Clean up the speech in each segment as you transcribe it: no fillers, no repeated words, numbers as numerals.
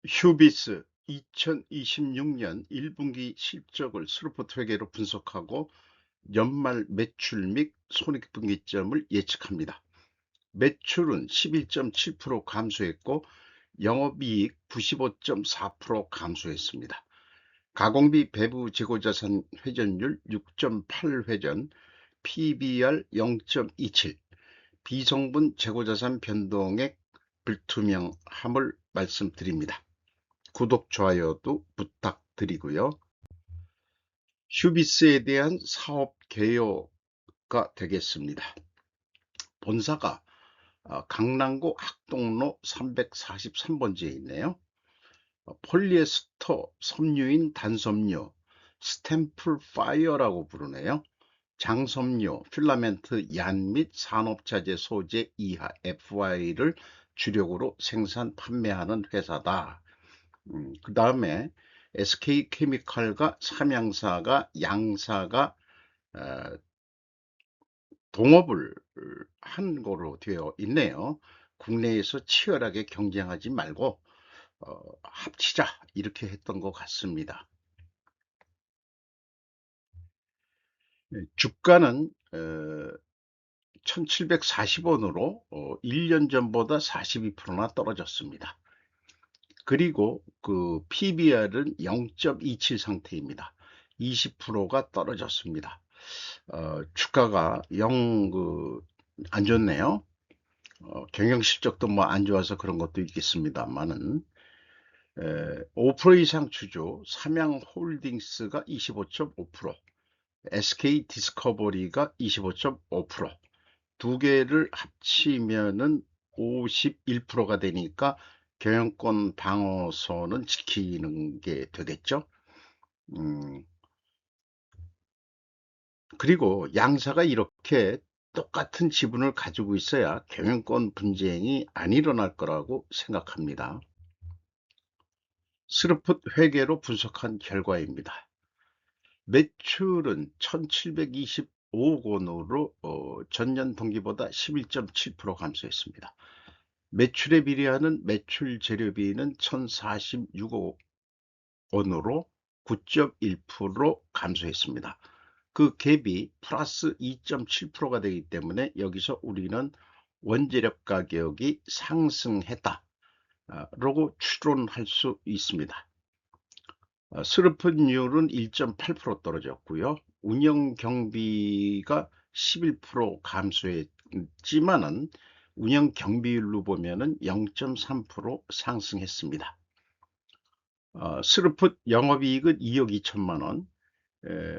휴비스 2026년 1분기 실적을 스루포트 회계로 분석하고 연말 매출 및 손익분기점을 예측합니다. 매출은 11.7% 감소했고 영업이익 95.4% 감소했습니다. 가공비 배부 재고자산 회전율 6.8회전, PBR 0.27, 비성분 재고자산 변동액 불투명함을 말씀드립니다. 구독, 좋아요도 부탁드리고요. 휴비스에 대한 사업 개요가 되겠습니다. 본사가 강남구 학동로 343번지에 있네요. 폴리에스터 섬유인 단섬유, 스탬플 파이어라고 부르네요. 장섬유, 필라멘트 얀 및 산업자재 소재 이하 FY를 주력으로 생산 판매하는 회사다. 그 다음에 SK케미칼과 삼양사가 양사가 어, 동업을 한 거로 되어 있네요. 국내에서 치열하게 경쟁하지 말고 합치자 이렇게 했던 것 같습니다. 주가는 1740원으로 1년 전보다 42%나 떨어졌습니다. 그리고 그 PBR은 0.27 상태입니다. 20%가 떨어졌습니다. 주가가 안 좋네요. 경영 실적도 뭐 안 좋아서 그런 것도 있겠습니다만은 5% 이상 주주 삼양홀딩스가 25.5%, SK 디스커버리가 25.5%, 두 개를 합치면은 51%가 되니까 경영권 방어선은 지키는 게 되겠죠. 음, 그리고 양사가 이렇게 똑같은 지분을 가지고 있어야 경영권 분쟁이 안 일어날 거라고 생각합니다. 스루풋 회계로 분석한 결과입니다. 매출은 1725억 원으로 전년 동기보다 11.7% 감소했습니다. 매출에 비례하는 매출 재료비는 1046억 원으로 9.1% 감소했습니다. 그 갭이 플러스 2.7%가 되기 때문에 여기서 우리는 원재료 가격이 상승했다 라고 추론할 수 있습니다. 스루프율은 1.8% 떨어졌고요. 운영 경비가 11% 감소했지만은 운영 경비율로 보면은 0.3% 상승했습니다. 스루풋 영업이익은 2억 2천만 원,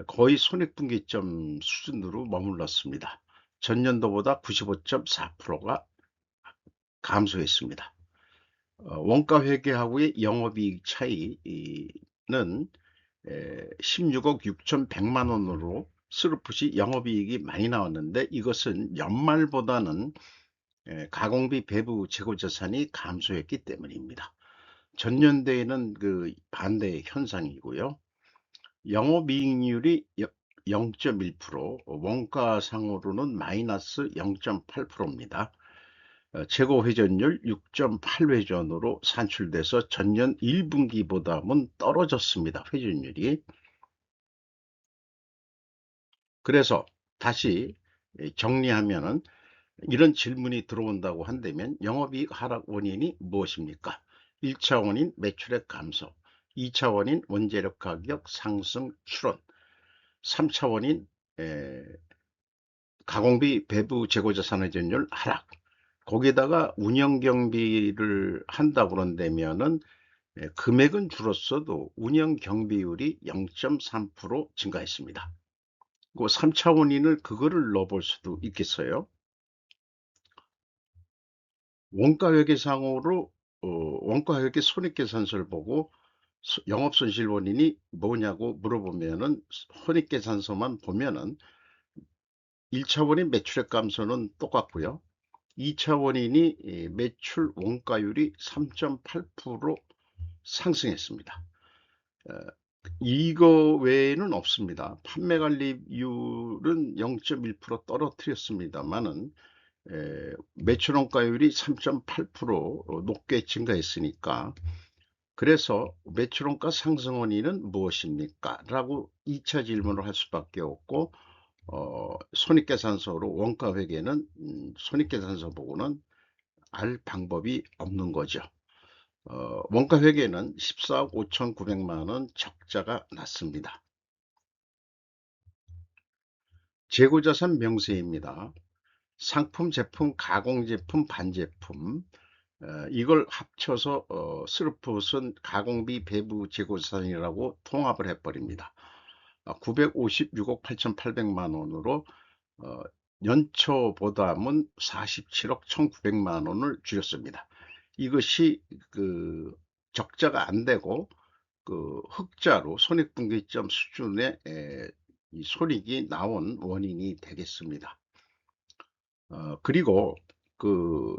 거의 손익분기점 수준으로 머물렀습니다. 전년도보다 95.4%가 감소했습니다. 원가 회계하고의 영업이익 차이는 16억 6,100만 원으로 스루풋이 영업이익이 많이 나왔는데 이것은 연말보다는 가공비 배부 재고자산이 감소했기 때문입니다. 전년도에는 그 반대 현상이고요. 영업이익률이 0.1%, 원가상으로는 마이너스 0.8%입니다. 재고 회전율 6.8회전으로 산출돼서 전년 1분기보다는 떨어졌습니다. 회전율이. 그래서 다시 정리하면은 이런 질문이 들어온다고 한다면 영업이익 하락 원인이 무엇입니까? 1차 원인 매출액 감소, 2차 원인 원재료 가격 상승 추론, 3차 원인 가공비 배부 재고자산 회전율 하락, 거기다가 운영 경비를 한다 그런다면은 금액은 줄었어도 운영 경비율이 0.3% 증가했습니다. 그 3차 원인을 그거를 넣어볼 수도 있겠어요. 원가회계상으로 원가회계 손익계산서를 보고 영업손실 원인이 뭐냐고 물어보면은 손익계산서만 보면은 1차 원인 매출액 감소는 똑같고요. 2차 원인이 매출 원가율이 3.8% 상승했습니다. 어, 이거 외에는 없습니다. 판매관리비율은 0.1% 떨어뜨렸습니다만은 매출 원가율이 3.8% 높게 증가했으니까 그래서 매출원가 상승 원인은 무엇입니까? 라고 2차 질문을 할 수밖에 없고, 손익계산서로 원가 회계는 손익계산서 보고는 알 방법이 없는 거죠. 원가 회계는 14억 5,900만 원 적자가 났습니다. 재고자산 명세입니다. 상품, 제품, 가공제품, 반제품, 이걸 합쳐서 스루풋은 가공비 배부 재고자산이라고 통합을 해버립니다. 956억 8,800만 원으로 연초 보담은 47억 1,900만 원을 줄였습니다. 이것이 그 적자가 안 되고 그 흑자로 손익분기점 수준의 이 손익이 나온 원인이 되겠습니다. 그리고 그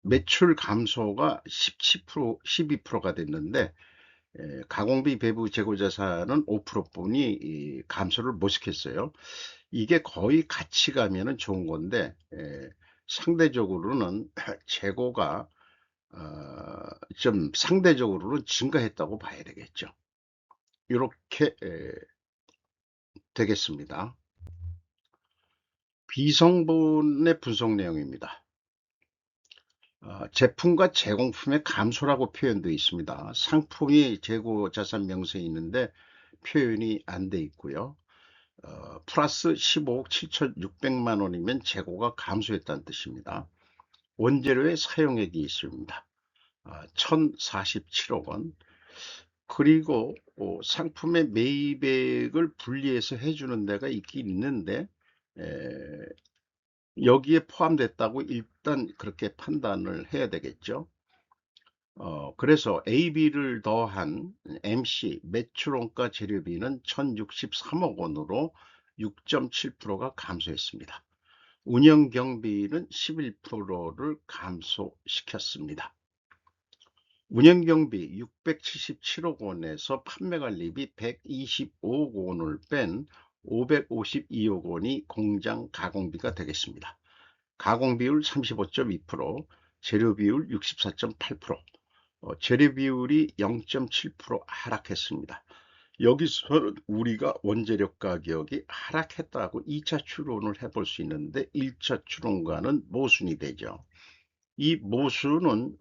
매출 감소가 17%, 12%가 됐는데 가공비 배부 재고자산은 5%뿐이 감소를 못 시켰어요. 이게 거의 같이 가면은 좋은 건데 상대적으로는 재고가 좀 상대적으로는 증가했다고 봐야 되겠죠. 이렇게 되겠습니다. 비성분의 분석 내용입니다. 제품과 제공품의 감소라고 표현되어 있습니다. 상품이 재고 자산 명세에 있는데 표현이 안 돼 있고요. 플러스 15억 7,600만 원이면 재고가 감소했다는 뜻입니다. 원재료의 사용액이 있습니다. 1,047억 원. 그리고 상품의 매입액을 분리해서 해주는 데가 있긴 있는데 여기에 포함됐다고 일단 그렇게 판단을 해야 되겠죠. 그래서 AB를 더한 MC 매출원가 재료비는 1,063억 원으로 6.7%가 감소했습니다. 운영경비는 11%를 감소시켰습니다. 운영경비 677억 원에서 판매관리비 125억 원을 뺀 552억 원이 공장 가공비가 되겠습니다. 가공비율 35.2%, 재료비율 64.8%, 재료비율이 0.7% 하락했습니다. 여기서 우리가 원재료 가격이 하락했다고 2차 추론을 해볼 수 있는데 1차 추론과는 모순이 되죠. 이 모순은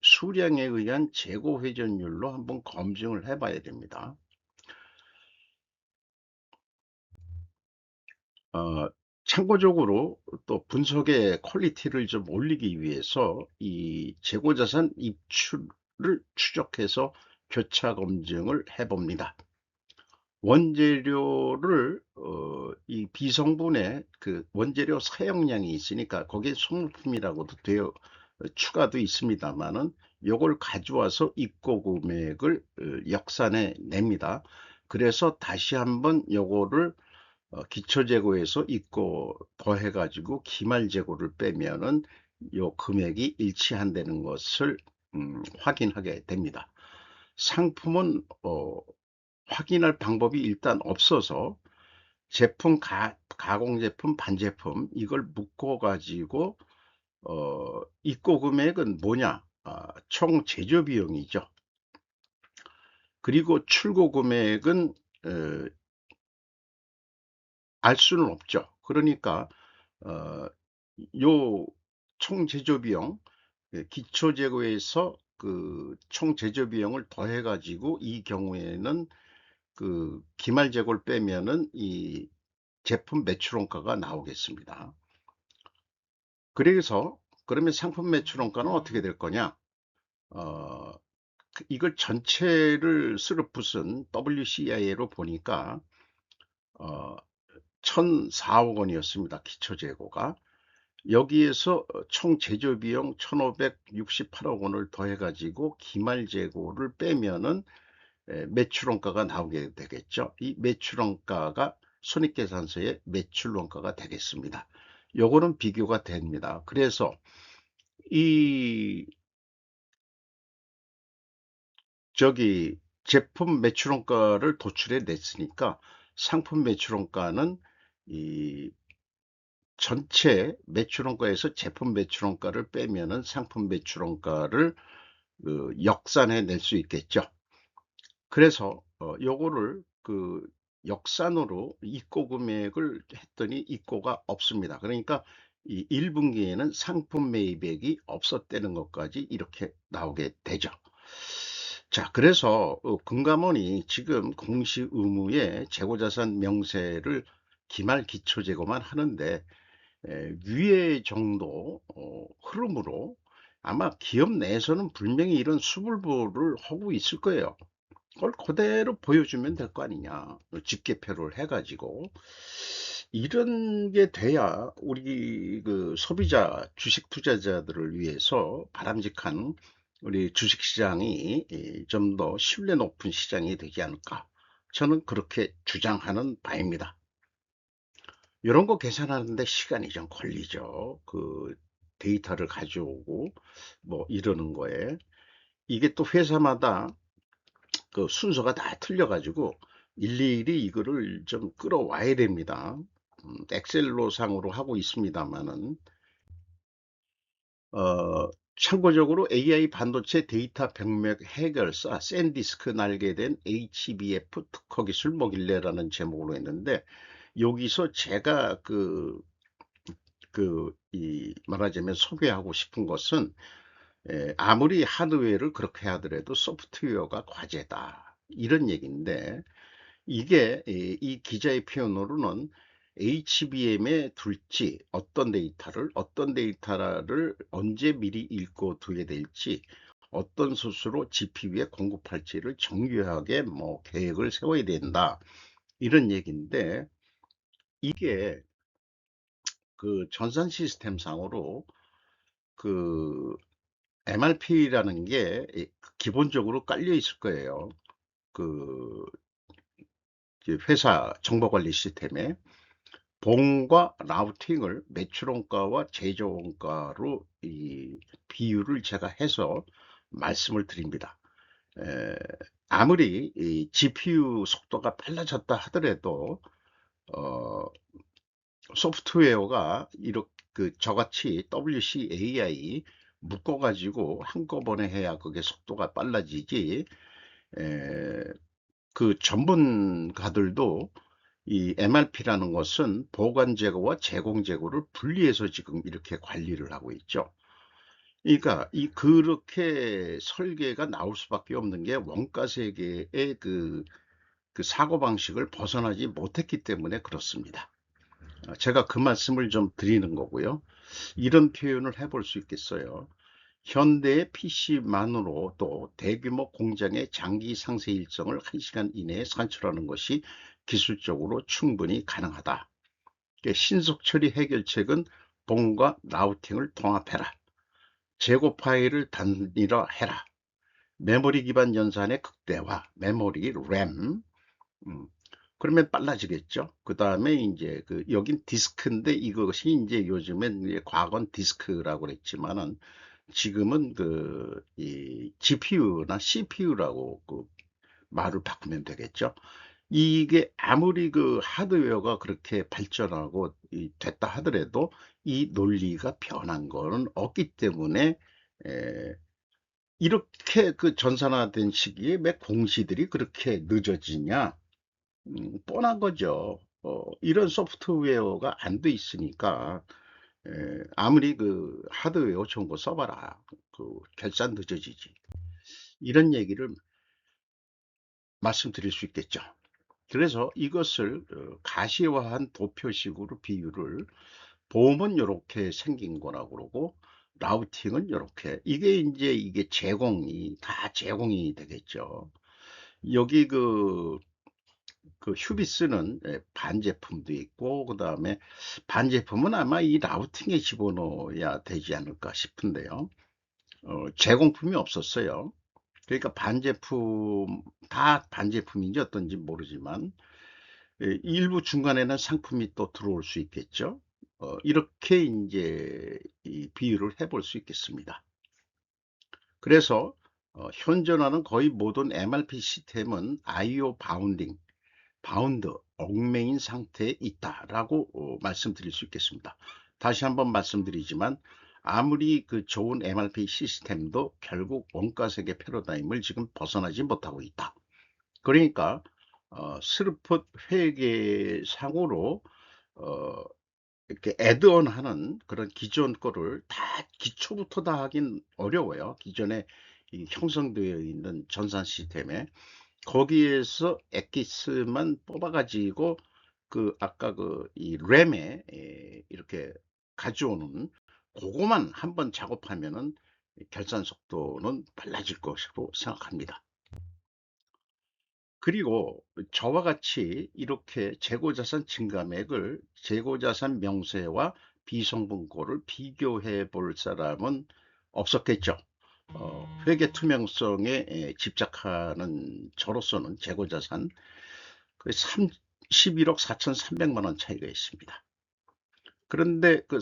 수량에 의한 재고 회전율로 한번 검증을 해봐야 됩니다. 참고적으로 또 분석의 퀄리티를 좀 올리기 위해서 이 재고자산 입출을 추적해서 교차 검증을 해봅니다. 원재료를 이 비성분의 그 원재료 사용량이 있으니까 거기에 소모품이라고도 되어 추가도 있습니다만은 요걸 가져와서 입고 금액을 역산해 냅니다. 그래서 다시 한번 요거를 기초재고에서 입고 더해가지고 기말재고를 빼면은 요 금액이 일치한다는 것을 확인하게 됩니다. 상품은 확인할 방법이 일단 없어서 제품, 가공제품, 반제품 이걸 묶어 가지고 입고 금액은 뭐냐? 총 제조 비용이죠. 그리고 출고 금액은 알 수는 없죠. 그러니까 요 총 제조 비용, 기초 재고에서 그 총 제조 비용을 더해 가지고 이 경우에는 그 기말 재고를 빼면은 이 제품 매출원가가 나오겠습니다. 그래서 그러면 상품 매출원가는 어떻게 될 거냐? 어, 이걸 전체를 스루풋은 WCI로 보니까 1,004억 원이었습니다. 기초재고가. 여기에서 총 제조비용 1,568억 원을 더해가지고 기말재고를 빼면은 매출원가가 나오게 되겠죠. 이 매출원가가 손익계산서의 매출원가가 되겠습니다. 요거는 비교가 됩니다. 그래서 이 저기 제품 매출원가를 도출해 냈으니까 상품 매출원가는 이 전체 매출원가에서 제품 매출원가를 빼면은 상품 매출원가를 역산해 낼 수 있겠죠. 그래서 요거를 역산으로 입고 금액을 했더니 입고가 없습니다. 그러니까 이 1분기에는 상품 매입액이 없었다는 것까지 이렇게 나오게 되죠. 자, 그래서 금감원이 지금 공시 의무에 재고자산 명세를 기말 기초재고만 하는데 위의 정도 흐름으로 아마 기업 내에서는 분명히 이런 수불보를 하고 있을 거예요. 그걸 그대로 보여주면 될 거 아니냐. 집계표를 해가지고. 이런 게 돼야 우리 소비자, 주식 투자자들을 위해서 바람직한 우리 주식시장이 좀 더 신뢰 높은 시장이 되지 않을까. 저는 그렇게 주장하는 바입니다. 이런 거 계산하는데 시간이 좀 걸리죠. 데이터를 가져오고 뭐 이러는 거에. 이게 또 회사마다 순서가 다 틀려가지고 일일이 이거를 좀 끌어와야 됩니다. 엑셀로 상으로 하고 있습니다만은 참고적으로 AI 반도체 데이터 병맥 해결사 샌디스크 날개된 HBF 특허 기술 뭐길래라는 제목으로 했는데 여기서 제가 말하자면 소개하고 싶은 것은 아무리 하드웨어를 그렇게 하더라도 소프트웨어가 과제다. 이런 얘기인데 이게 이 기자의 표현으로는 HBM에 둘지 어떤 데이터를 언제 미리 읽고 두게 될지 어떤 수수로 GPU에 공급할지를 정교하게 뭐 계획을 세워야 된다. 이런 얘기인데 이게 전산 시스템 상으로 그 MRP라는 게 기본적으로 깔려 있을 거예요. 그 회사 정보관리 시스템에 봉과 라우팅을 매출원가와 제조원가로 이 비율을 제가 해서 말씀을 드립니다. 에, 아무리 이 GPU 속도가 빨라졌다 하더라도 어, 소프트웨어가 이렇게 저같이 WCAI 묶어가지고 한꺼번에 해야 그게 속도가 빨라지지. 에, 전문가들도 이 MRP라는 것은 보관 재고와 제공 재고를 분리해서 지금 이렇게 관리를 하고 있죠. 그러니까 그렇게 설계가 나올 수밖에 없는 게 원가 세계의 사고방식을 벗어나지 못했기 때문에 그렇습니다. 제가 그 말씀을 좀 드리는 거고요. 이런 표현을 해볼 수 있겠어요. 현대의 PC만으로도 대규모 공장의 장기 상세 일정을 1시간 이내에 산출하는 것이 기술적으로 충분히 가능하다. 신속 처리 해결책은 봉과 라우팅을 통합해라. 재고 파일을 단일화해라. 메모리 기반 연산의 극대화, 메모리 램. 그러면 빨라지겠죠. 그 다음에 이제 여긴 디스크인데 이것이 이제 요즘엔 과거는 디스크라고 그랬지만은 지금은 이 GPU나 CPU라고 말을 바꾸면 되겠죠. 이게 아무리 하드웨어가 그렇게 발전하고 됐다 하더라도 이 논리가 변한 거는 없기 때문에 에, 이렇게 전산화된 시기에 왜 공시들이 그렇게 늦어지냐. 뻔한 거죠. 이런 소프트웨어가 안 돼 있으니까 아무리 하드웨어 좋은 거 써봐라. 결산 늦어지지. 이런 얘기를 말씀드릴 수 있겠죠. 그래서 이것을 가시화한 도표식으로 비유를 보험은 이렇게 생긴 거라고 그러고 라우팅은 이렇게 이게 제공이 다 제공이 되겠죠. 여기 휴비스는 반제품도 있고 그 다음에 반제품은 아마 이 라우팅에 집어넣어야 되지 않을까 싶은데요. 제공품이 없었어요. 그러니까 반제품 다 반제품인지 어떤지 모르지만 일부 중간에는 상품이 또 들어올 수 있겠죠. 이렇게 이제 이 비유를 해볼 수 있겠습니다. 그래서 현존하는 거의 모든 MRP 시스템은 IO 바운드, 얽매인 상태에 있다라고 말씀드릴 수 있겠습니다. 다시 한번 말씀드리지만 아무리 그 좋은 MRP 시스템도 결국 원가 세계 패러다임을 지금 벗어나지 못하고 있다. 그러니까 스루풋 회계상으로 어, 이렇게 애드온 하는 그런 기존 거를 다 기초부터 다 하긴 어려워요. 기존에 이 형성되어 있는 전산 시스템에 거기에서 엑기스만 뽑아가지고 그 아까 그 이 램에 이렇게 가져오는 그거만 한번 작업하면은 결산 속도는 빨라질 것으로 생각합니다. 그리고 저와 같이 이렇게 재고자산 증가액을 재고자산 명세와 비성분고를 비교해 볼 사람은 없었겠죠. 회계 투명성에 집착하는 저로서는 재고자산 그 11억 4,300만 원 차이가 있습니다. 그런데 그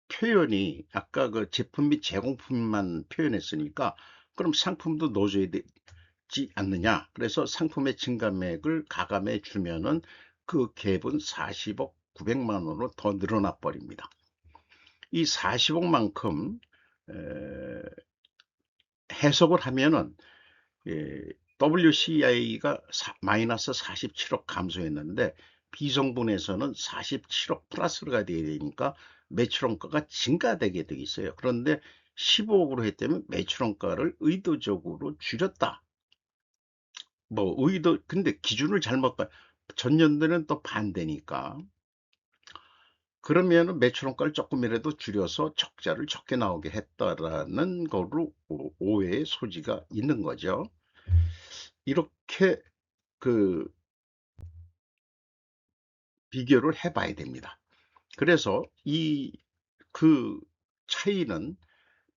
표현이 아까 그 제품 및 제공품만 표현했으니까 그럼 상품도 넣어줘야 되지 않느냐. 그래서 상품의 증감액을 가감해 주면은 그 갭은 40억 900만 원으로 더 늘어나 버립니다. 이 40억만큼 해석을 하면은 WCI가 마이너스 47억 감소했는데 비성분에서는 47억 플러스가 돼야 되니까 매출원가가 증가되게 되어 있어요. 그런데 15억으로 했다면 매출원가를 의도적으로 줄였다. 뭐 근데 기준을 잘못 전년도는 또 반대니까. 그러면은 매출원가를 조금이라도 줄여서 적자를 적게 나오게 했다라는 거로 오해의 소지가 있는 거죠. 이렇게 그 비교를 해봐야 됩니다. 그래서 그 차이는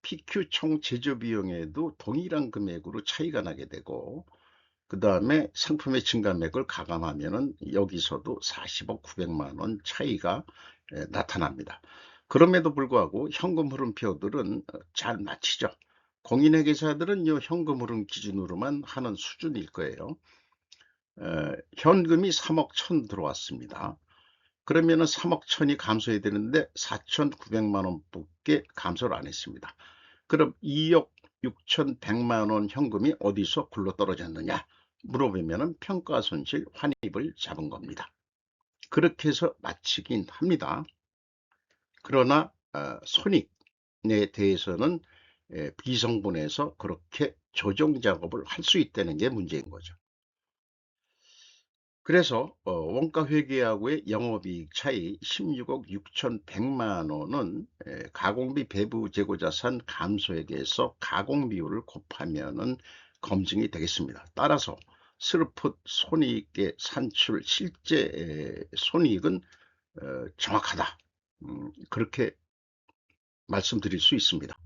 PQ 총 제조 비용에도 동일한 금액으로 차이가 나게 되고 그 다음에 상품의 증감액을 가감하면은 여기서도 40억 900만 원 차이가 나타납니다. 그럼에도 불구하고 현금 흐름표들은 잘 맞히죠. 공인회계사들은 이 현금 흐름 기준으로만 하는 수준일 거예요. 현금이 3억 1천 들어왔습니다. 그러면은 3억 1천이 감소해야 되는데 4,900만 원밖에 감소를 안 했습니다. 그럼 2억 6,100만 원 현금이 어디서 굴러 떨어졌느냐 물어보면은 평가손실 환입을 잡은 겁니다. 그렇게 해서 마치긴 합니다. 그러나 손익에 대해서는 비성분해서 그렇게 조정 작업을 할 수 있다는 게 문제인 거죠. 그래서 원가 회계하고의 영업이익 차이 16억 6,100만 원은 가공비 배부 재고자산 감소액에서 가공비율을 곱하면은 검증이 되겠습니다. 따라서 스루풋 손익의 산출 실제 손익은 정확하다. 그렇게 말씀드릴 수 있습니다.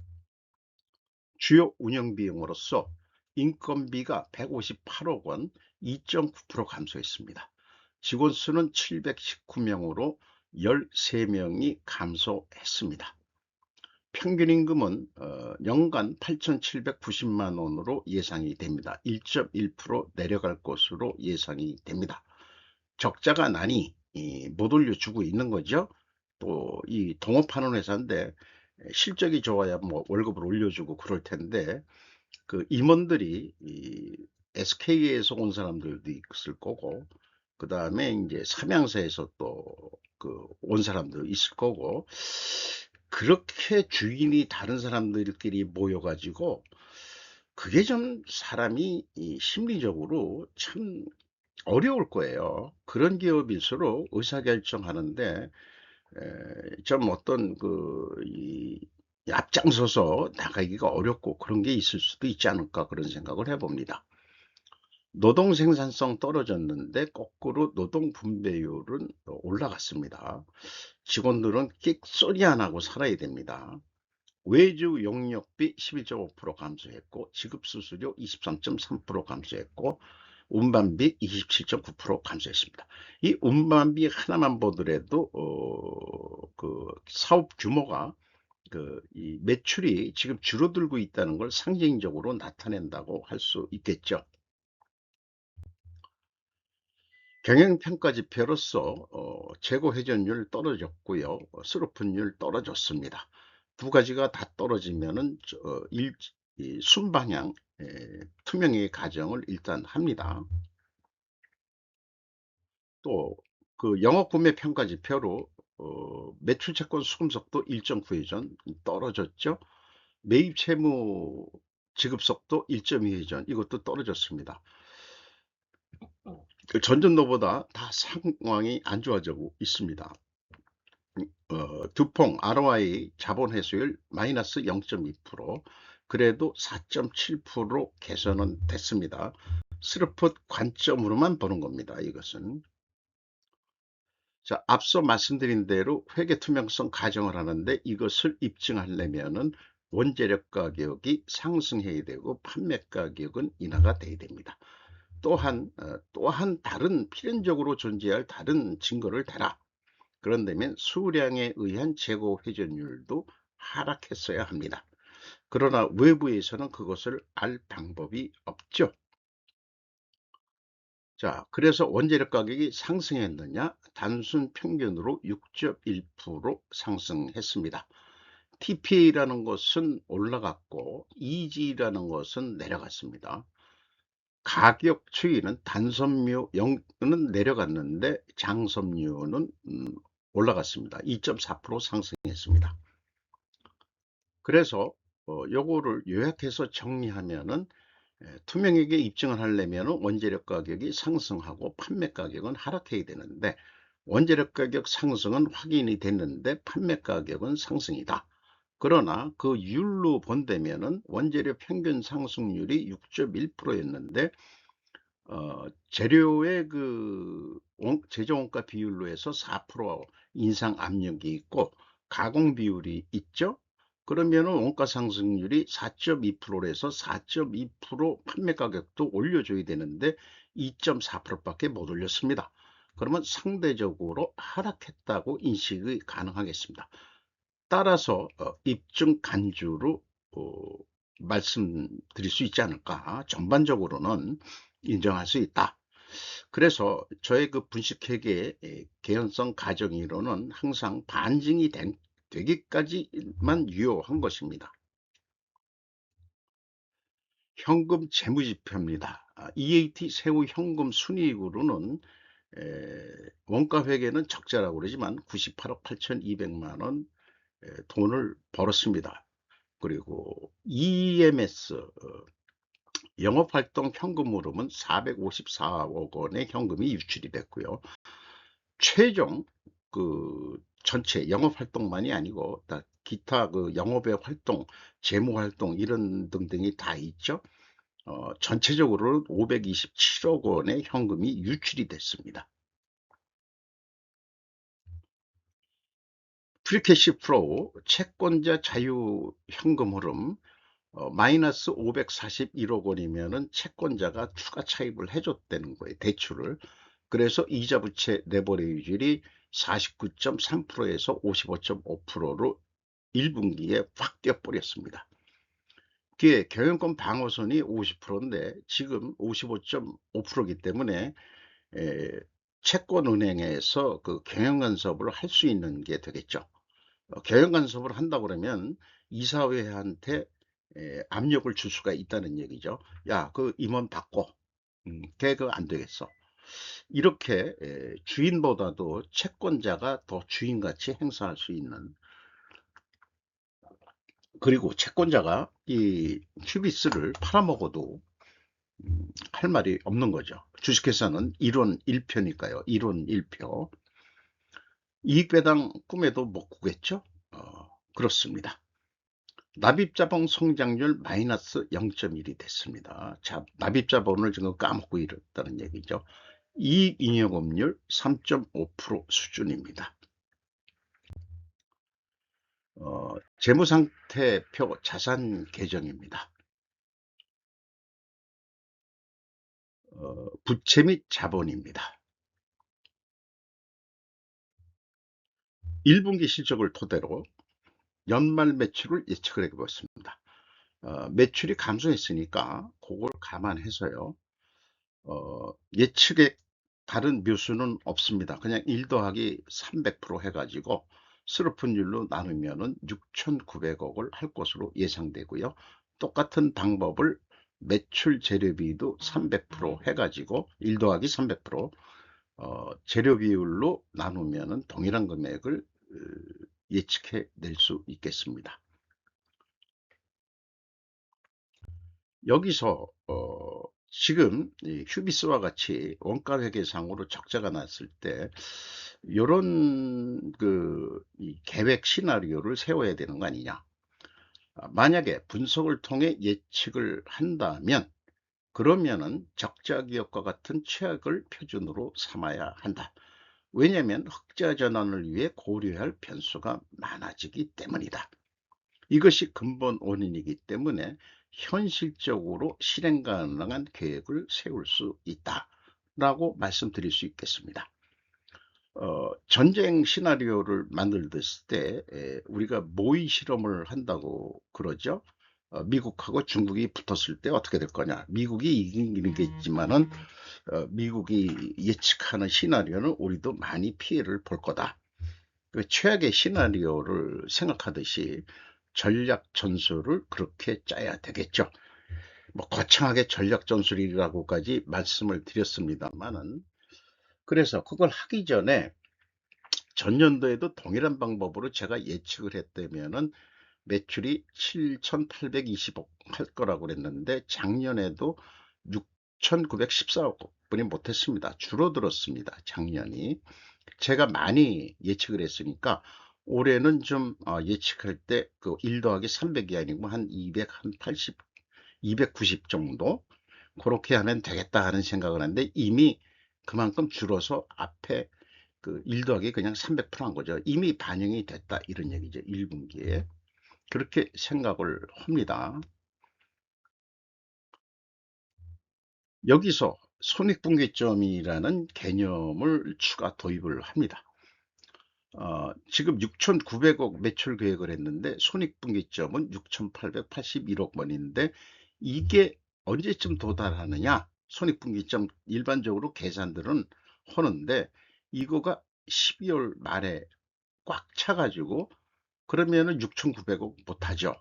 주요 운영 비용으로서 인건비가 158억 원, 2.9% 감소했습니다. 직원 수는 719명으로 13명이 감소했습니다. 평균 임금은 연간 8,790만 원으로 예상이 됩니다. 1.1% 내려갈 것으로 예상이 됩니다. 적자가 나니 못 올려주고 있는 거죠. 또 이 동업하는 회사인데 실적이 좋아야 뭐 월급을 올려주고 그럴 텐데 그 임원들이 이 SK에서 온 사람들도 있을 거고 그 다음에 이제 삼양사에서 또 그 온 사람도 있을 거고 그렇게 주인이 다른 사람들끼리 모여가지고 그게 좀 사람이 심리적으로 참 어려울 거예요. 그런 기업일수록 의사결정하는데 좀 어떤 앞장서서 나가기가 어렵고 그런 게 있을 수도 있지 않을까 그런 생각을 해봅니다. 노동 생산성 떨어졌는데 거꾸로 노동 분배율은 올라갔습니다. 직원들은 끽소리 안 하고 살아야 됩니다. 외주 용역비 11.5% 감소했고 지급수수료 23.3% 감소했고 운반비 27.9% 감소했습니다. 이 운반비 하나만 보더라도 그 사업 규모가 이 매출이 지금 줄어들고 있다는 걸 상징적으로 나타낸다고 할 수 있겠죠. 경영평가 지표로서 재고 회전율 떨어졌고요. 수로픈율 떨어졌습니다. 두 가지가 다 떨어지면은 이 순방향 투명의 가정을 일단 합니다. 또 그 영업 구매 평가 지표로 매출 채권 수금속도 일정 구회전 떨어졌죠. 매입 채무 지급 속도 1.2회전 이것도 떨어졌습니다. 그 전년도보다 다 상황이 안 좋아지고 있습니다. 두퐁 ROI 자본 회수율 마이너스 0.2%, 그래도 4.7% 개선은 됐습니다. 스루풋 관점으로만 보는 겁니다. 이것은. 자, 앞서 말씀드린 대로 회계 투명성 가정을 하는데 이것을 입증하려면은 원재료 가격이 상승해야 되고 판매 가격은 인하가 돼야 됩니다. 또한 다른 필연적으로 존재할 다른 증거를 대라. 그런다면 수량에 의한 재고 회전율도 하락했어야 합니다. 그러나 외부에서는 그것을 알 방법이 없죠. 자, 그래서 원재료 가격이 상승했느냐? 단순 평균으로 6.1% 상승했습니다. TPA라는 것은 올라갔고 EG라는 것은 내려갔습니다. 가격 추이는 단섬유는 내려갔는데 장섬유는 올라갔습니다. 2.4% 상승했습니다. 그래서 요거를 요약해서 정리하면은 투명하게 입증을 하려면 원재료 가격이 상승하고 판매 가격은 하락해야 되는데 원재료 가격 상승은 확인이 됐는데 판매 가격은 상승이다. 그러나 그 율로 본다면은 원재료 평균 상승률이 6.1%였는데 재료의 그 제조 원가 비율로 해서 4% 인상 압력이 있고 가공 비율이 있죠. 그러면은 원가 상승률이 4.2%에서 4.2% 판매 가격도 올려줘야 되는데 2.4%밖에 못 올렸습니다. 그러면 상대적으로 하락했다고 인식이 가능하겠습니다. 따라서 입증 간주로 말씀드릴 수 있지 않을까. 전반적으로는 인정할 수 있다. 그래서 저의 그 분식회계 개연성 가정이론은 항상 반증이 되기까지만 유효한 것입니다. 현금 재무지표입니다. EAT 세후 현금 순이익으로는 원가 회계는 적자라고 그러지만 98억 8,200만 원 돈을 벌었습니다. 그리고 EMS 영업활동 현금 흐름은 454억 원의 현금이 유출이 됐고요. 최종 그 전체 영업활동만이 아니고 기타 그 영업의 활동, 재무활동 이런 등등이 다 있죠. 전체적으로 527억 원의 현금이 유출이 됐습니다. 프리캐시 플로우 채권자 자유 현금 흐름 마이너스 541억 원이면은 채권자가 추가 차입을 해줬다는 거예요. 대출을. 그래서 이자 부채 레버리지율이 49.3%에서 55.5%로 1분기에 확 뛰어버렸습니다. 뒤에 경영권 방어선이 50%인데 지금 55.5%이기 때문에 채권은행에서 그 경영간섭을 할 수 있는 게 되겠죠. 경영간섭을 한다 그러면 이사회한테 압력을 줄 수가 있다는 얘기죠. 야, 그 임원 바꿔. 걔그 안 되겠어. 이렇게 주인보다도 채권자가 더 주인같이 행사할 수 있는, 그리고 채권자가 이 큐비스를 팔아먹어도 할 말이 없는 거죠. 주식회사는 1원 1표니까요. 1원 1표. 이익배당 꿈에도 못 꾸겠죠? 그렇습니다. 납입자본 성장률 마이너스 0.1이 됐습니다. 자, 납입자본을 지금 까먹고 있다는 얘기죠. 이익잉여금률 3.5% 수준입니다. 재무상태표 자산 계정입니다. 부채 및 자본입니다. 1분기 실적을 토대로 연말 매출을 예측을 해보겠습니다. 매출이 감소했으니까 그걸 감안해서요. 예측에 다른 묘수는 없습니다. 그냥 1 더하기 300% 해가지고 스르픈율로 나누면은 6,900억을 할 것으로 예상되고요. 똑같은 방법을 매출 재료비도 300% 해가지고 1 더하기 300% 재료 비율로 나누면은 동일한 금액을 예측해 낼 수 있겠습니다. 여기서 지금 휴비스와 같이 원가 회계상으로 적자가 났을 때 이런 이 계획 시나리오를 세워야 되는 거 아니냐. 만약에 분석을 통해 예측을 한다면 그러면은 적자 기업과 같은 최악을 표준으로 삼아야 한다. 왜냐하면 흑자 전환을 위해 고려할 변수가 많아지기 때문이다. 이것이 근본 원인이기 때문에 현실적으로 실행 가능한 계획을 세울 수 있다라고 말씀드릴 수 있겠습니다. 전쟁 시나리오를 만들었을 때 우리가 모의 실험을 한다고 그러죠. 미국하고 중국이 붙었을 때 어떻게 될 거냐. 미국이 이기겠지만은 미국이 예측하는 시나리오는 우리도 많이 피해를 볼 거다. 그 최악의 시나리오를 생각하듯이 전략 전술을 그렇게 짜야 되겠죠. 뭐 거창하게 전략 전술이라고까지 말씀을 드렸습니다만은 그래서 그걸 하기 전에 전년도에도 동일한 방법으로 제가 예측을 했다면은 매출이 7,820억 할 거라고 그랬는데 작년에도 6,914억 분이 못했습니다. 줄어들었습니다. 작년이. 제가 많이 예측을 했으니까 올해는 좀 예측할 때 그 1 더하기 300이 아니고 한 200, 한 80, 290 정도 그렇게 하면 되겠다 하는 생각을 하는데 이미 그만큼 줄어서 앞에 그 1 더하기 그냥 300%한 거죠. 이미 반영이 됐다 이런 얘기죠. 1분기에. 그렇게 생각을 합니다. 여기서 손익분기점이라는 개념을 추가 도입을 합니다. 지금 6,900억 매출 계획을 했는데 손익분기점은 6,881억 원인데 이게 언제쯤 도달하느냐? 손익분기점 일반적으로 계산들은 하는데 이거가 12월 말에 꽉 차가지고 그러면은 6,900억 못하죠.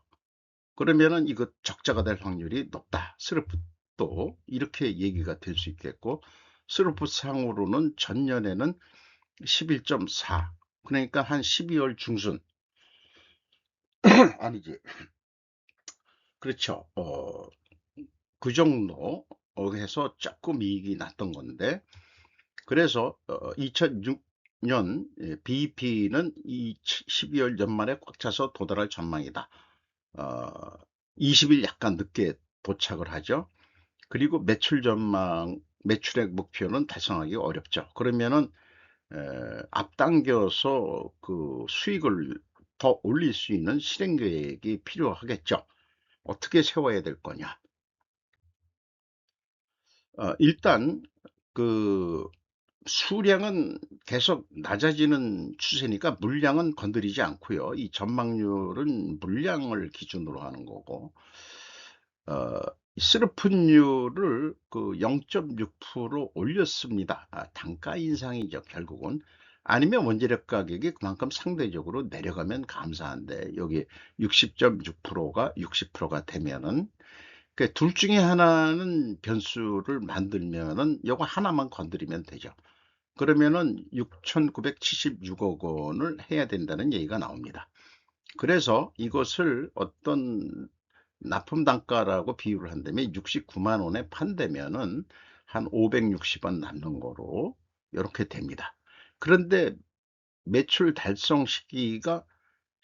그러면은 이거 적자가 될 확률이 높다. 스르프도 이렇게 얘기가 될 수 있겠고 스르프 상으로는 전년에는 11.4 그러니까 한 12월 중순 아니지 그렇죠. 그 정도 해서 조금 이익이 났던 건데 그래서 2006년 BEP는 이 12월 연말에 꽉 차서 도달할 전망이다. 어, 20일 약간 늦게 도착을 하죠. 그리고 매출 전망, 매출액 목표는 달성하기 어렵죠. 그러면은 앞당겨서 그 수익을 더 올릴 수 있는 실행 계획이 필요하겠죠. 어떻게 세워야 될 거냐? 일단 그 수량은 계속 낮아지는 추세니까 물량은 건드리지 않고요. 이 전망률은 물량을 기준으로 하는 거고 어, 스르픈율을 그 0.6% 올렸습니다. 단가 인상이죠, 결국은. 아니면 원재료 가격이 그만큼 상대적으로 내려가면 감사한데 여기 60.6%가 60%가 되면은 그둘 중에 하나는 변수를 만들면은 요거 하나만 건드리면 되죠. 그러면은 6,976억 원을 해야 된다는 얘기가 나옵니다. 그래서 이것을 어떤 납품 단가라고 비유를 한다면 69만 원에 판다면은 한 560원 남는 거로 이렇게 됩니다. 그런데 매출 달성 시기가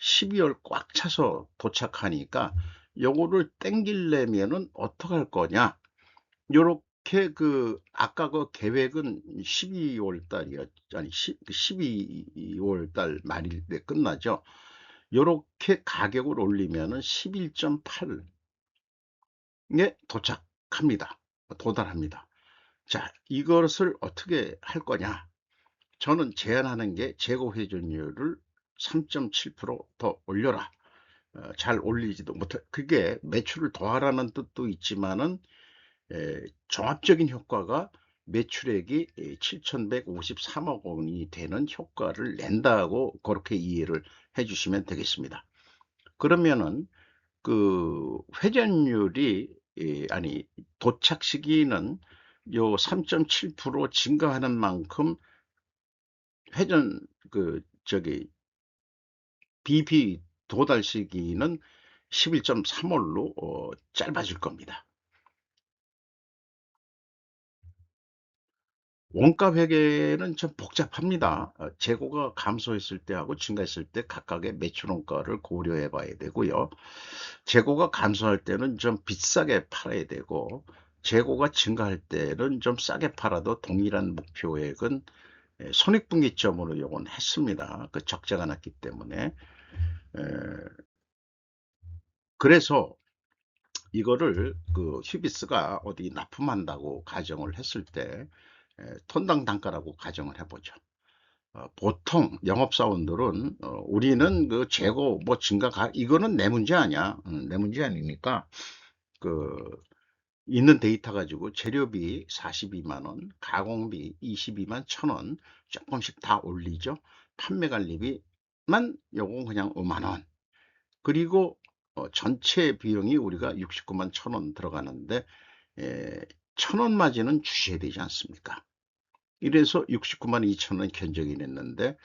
12월 꽉 차서 도착하니까 요거를 땡기려면은 어떻게 할 거냐? 요렇게 아까 그 계획은 12월 달이었 아니 12월 달 말일 때 끝나죠. 요렇게 가격을 올리면은 11.8에 도착합니다. 도달합니다. 자, 이것을 어떻게 할 거냐? 저는 제안하는 게 재고 회전율을 3.7%더 올려라. 잘 올리지도 못해. 그게 매출을 더하라는 뜻도 있지만은 종합적인 효과가 매출액이 7,153억 원이 되는 효과를 낸다고 그렇게 이해를 해 주시면 되겠습니다. 그러면은 그 회전율이 아니 도착 시기는 요 3.7% 증가하는 만큼 회전 BP 도달 시기는 11.3월로 짧아질 겁니다. 원가 회계는 좀 복잡합니다. 재고가 감소했을 때하고 증가했을 때 각각의 매출 원가를 고려해 봐야 되고요. 재고가 감소할 때는 좀 비싸게 팔아야 되고, 재고가 증가할 때는 좀 싸게 팔아도 동일한 목표액은 손익분기점으로 요건 했습니다. 그 적자가 났기 때문에. 에, 그래서 이거를 그 휴비스가 어디 납품한다고 가정을 했을 때 톤당 단가라고 가정을 해보죠. 보통 영업사원들은 우리는 그 재고 뭐 이거는 내 문제 아니야. 내 문제 아니니까 그 있는 데이터 가지고 재료비 42만 원, 가공비 22만 1,000원 조금씩 다 올리죠. 판매 관리비만 요건 그냥 5만 원. 그리고 전체 비용이 우리가 69만 1,000원 들어가는데 1,000원 마진은 주셔야 되지 않습니까? 이래서 69만 2천 원 견적이 냈는데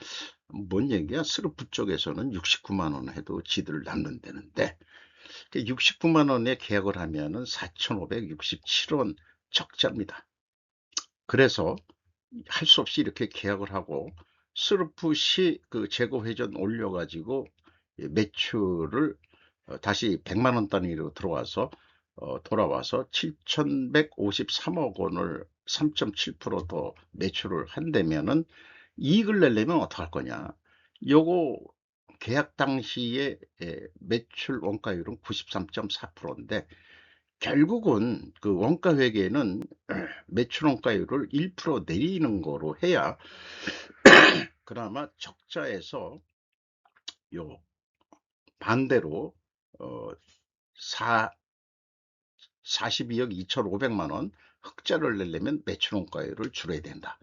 뭔 얘기야? 스루프 쪽에서는 69만 원 해도 지들 남는다는데 69만 원에 계약을 하면은 4,567원 적자입니다. 그래서 할 수 없이 이렇게 계약을 하고 스루프 시 그 재고 회전 올려가지고 매출을 다시 100만 원 단위로 돌아와서 7,153억 원을 3.7%더 매출을 한다면은 이익을 내려면 어떡할 거냐? 요거 계약 당시에 매출 원가율은 93.4%인데 결국은 그 원가 회계는 매출 원가율을 1% 내리는 거로 해야 그나마 적자에서 요 반대로 어, 42억 2,500만 원 흑자를 내려면 매출 원가율을 줄여야 된다.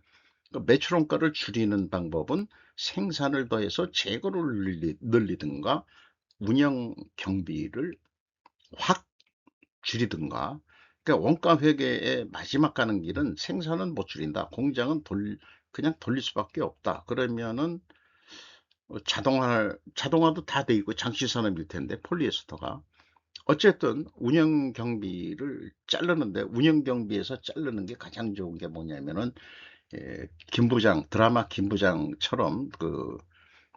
매출 원가를 줄이는 방법은 생산을 더해서 재고를 늘리든가 운영 경비를 확 줄이든가. 그러니까 원가 회계의 마지막 가는 길은 생산은 못 줄인다. 공장은 그냥 돌릴 수밖에 없다. 그러면은 자동화도 다 돼 있고 장치 산업일 텐데 폴리에스터가 어쨌든 운영 경비를 자르는데 운영 경비에서 자르는 게 가장 좋은 게 뭐냐면은 김부장 드라마 김부장처럼 그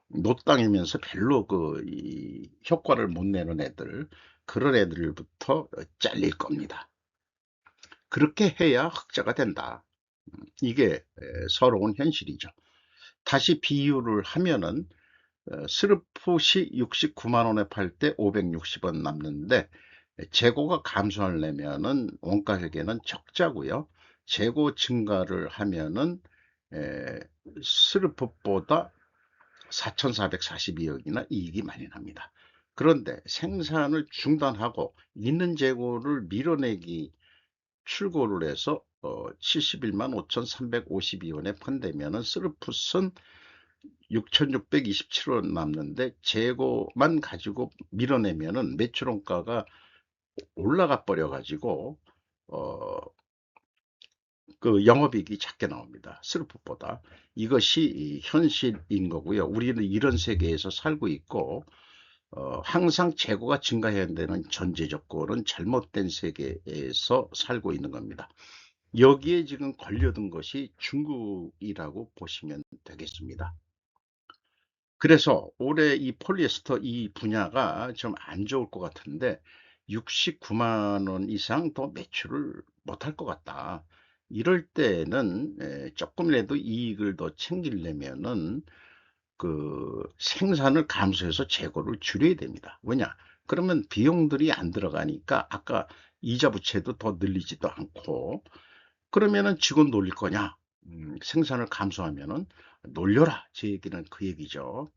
노땅이면서 별로 이 효과를 못 내는 애들 그런 애들부터 잘릴 겁니다. 그렇게 해야 흑자가 된다. 이게 서러운 현실이죠. 다시 비유를 하면은 스르프시 69만 원에 팔 때 560원 남는데 재고가 감소하려면은 원가 회계는 적자고요. 재고 증가를 하면은 스르프보다 4,442억이나 이익이 많이 납니다. 그런데 생산을 중단하고 있는 재고를 밀어내기 출고를 해서 71만 5,352원에 판대면은 스루풋은 6,627원 남는데 재고만 가지고 밀어내면은 매출원가가 올라가 버려 가지고 어, 그 영업이익이 작게 나옵니다. 스루풋보다. 이것이 현실인 거고요. 우리는 이런 세계에서 살고 있고 항상 재고가 증가해야 되는 전제 조건은 잘못된 세계에서 살고 있는 겁니다. 여기에 지금 걸려든 것이 중국이라고 보시면 되겠습니다. 그래서 올해 이 폴리에스터 이 분야가 좀 안 좋을 것 같은데 69만 원 이상 더 매출을 못할 것 같다. 이럴 때는 조금이라도 이익을 더 챙기려면은 그 생산을 감소해서 재고를 줄여야 됩니다. 왜냐? 그러면 비용들이 안 들어가니까 아까 이자 부채도 더 늘리지도 않고 그러면은 직원 놀릴 거냐? 생산을 감소하면은 놀려라. 제 얘기는 그 얘기죠.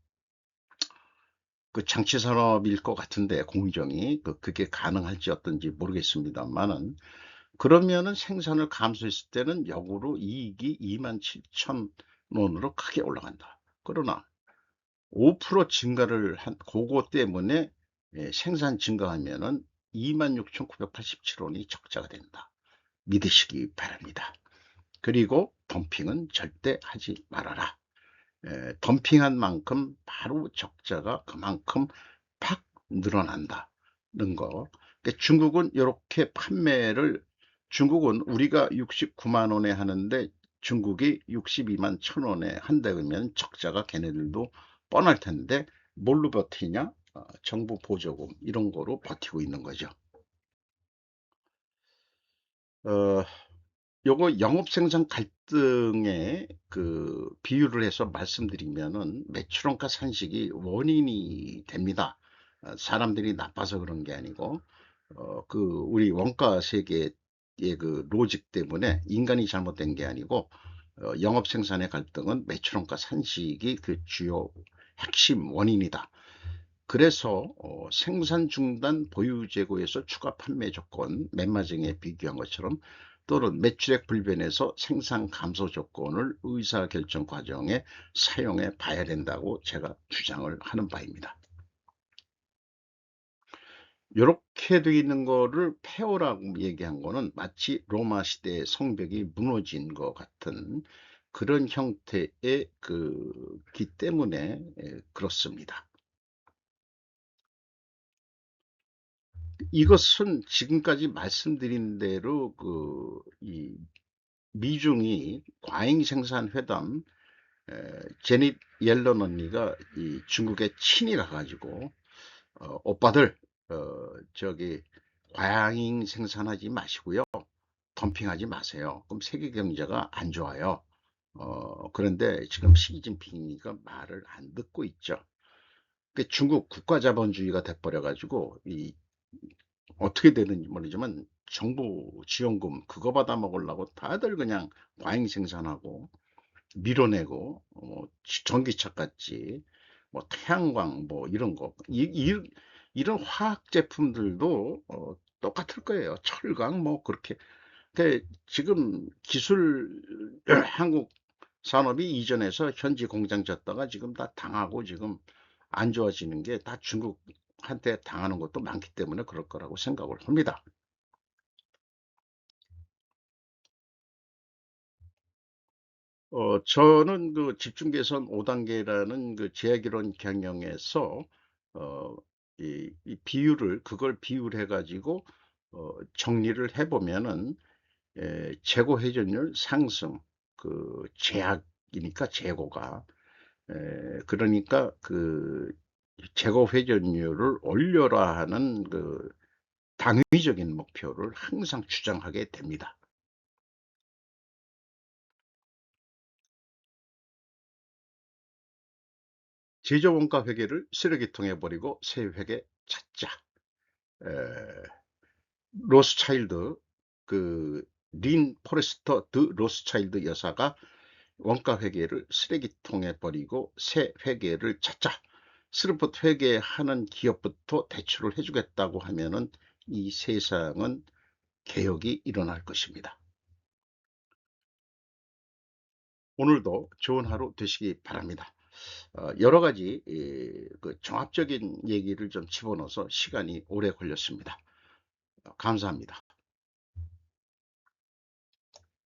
그 장치 산업일 것 같은데 공정이 그게 가능할지 어떤지 모르겠습니다만은 그러면은 생산을 감소했을 때는 역으로 이익이 27,000원으로 크게 올라간다. 그러나 5% 증가를 한 그거 때문에 생산 증가하면은 26,987원이 적자가 된다. 믿으시기 바랍니다. 그리고 덤핑은 절대 하지 말아라. 덤핑한 만큼 바로 적자가 그만큼 팍 늘어난다는 거. 그러니까 중국은 이렇게 판매를, 중국은 우리가 69만 원에 하는데 중국이 62만 1,000원에 한다 그러면 적자가 걔네들도 뻔할 텐데 뭘로 버티냐? 정부 보조금 이런 거로 버티고 있는 거죠. 어, 요거 영업생산 갈등의 그 비유를 해서 말씀드리면은 매출원가 산식이 원인이 됩니다. 사람들이 나빠서 그런 게 아니고 그 우리 원가 세계의 그 로직 때문에 인간이 잘못된 게 아니고 영업생산의 갈등은 매출원가 산식이 그 주요 핵심 원인이다. 그래서 생산 중단 보유 재고에서 추가 판매 조건 맨마징에 비교한 것처럼 또는 매출액 불변에서 생산 감소 조건을 의사결정 과정에 사용해 봐야 된다고 제가 주장을 하는 바입니다. 이렇게 되어 있는 거를 폐허라고 얘기한 거는 마치 로마 시대의 성벽이 무너진 것 같은 그런 형태의 그기 때문에 그렇습니다. 이것은 지금까지 말씀드린 대로 이 미중이 과잉 생산 회담, 제닛 옐런 언니가 이 중국에 친히 가가지고 오빠들 저기 과잉 생산하지 마시고요, 덤핑하지 마세요. 그럼 세계 경제가 안 좋아요. 그런데 지금 시진핑이가 말을 안 듣고 있죠. 중국 국가자본주의가 돼버려가지고 이 어떻게 되는지 모르지만 정부 지원금 그거 받아 먹으려고 다들 그냥 과잉 생산하고 밀어내고 전기차 같지 뭐 태양광 뭐 이런 거 이런 화학 제품들도 똑같을 거예요. 철강 뭐 그렇게. 지금 기술 한국 산업이 이전해서 현지 공장 졌다가 지금 다 당하고 지금 안 좋아지는 게 다 중국한테 당하는 것도 많기 때문에 그럴 거라고 생각을 합니다. 저는 그 집중 개선 5단계라는 그 제약이론 경영에서 어, 이 비율을 그걸 비율해 가지고 정리를 해보면은 재고 회전율 상승, 그 제약이니까 재고가 그러니까 그 재고 회전율을 올려라 하는 그 당위적인 목표를 항상 주장하게 됩니다. 제조 원가 회계를 쓰레기통에 버리고 새 회계 찾자. 에, 로스차일드 그 린 포레스터 드 로스차일드 여사가 원가 회계를 쓰레기통에 버리고 새 회계를 찾자. 스루풋 회계하는 기업부터 대출을 해주겠다고 하면은 이 세상은 개혁이 일어날 것입니다. 오늘도 좋은 하루 되시기 바랍니다. 여러 가지 그 종합적인 얘기를 좀 집어넣어서 시간이 오래 걸렸습니다. 감사합니다.